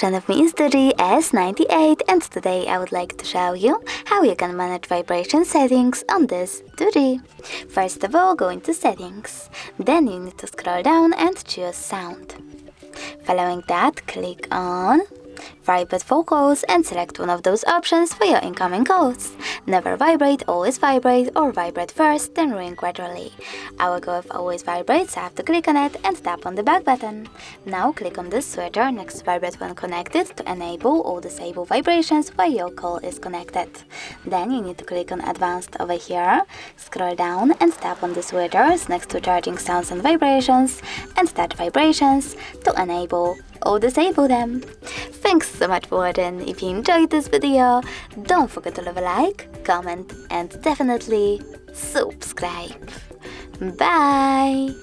of me is DOOGEE S98, and today I would like to show you how you can manage vibration settings on this DOOGEE. First of all, go into settings. Then you need to scroll down and choose sound. Following that, click on Vibrate for calls and select one of those options for your incoming calls. Never vibrate, always vibrate, or vibrate first, then ring gradually. I will go with always vibrate, so I have to click on it and tap on the back button. Now click on this switcher next to vibrate when connected to enable or disable vibrations while your call is connected. Then you need to click on advanced over here, scroll down and tap on the switchers next to charging sounds and vibrations, and start vibrations to enable or disable them. Thanks so much for watching. If you enjoyed this video, don't forget to leave a like, comment and definitely subscribe. Bye!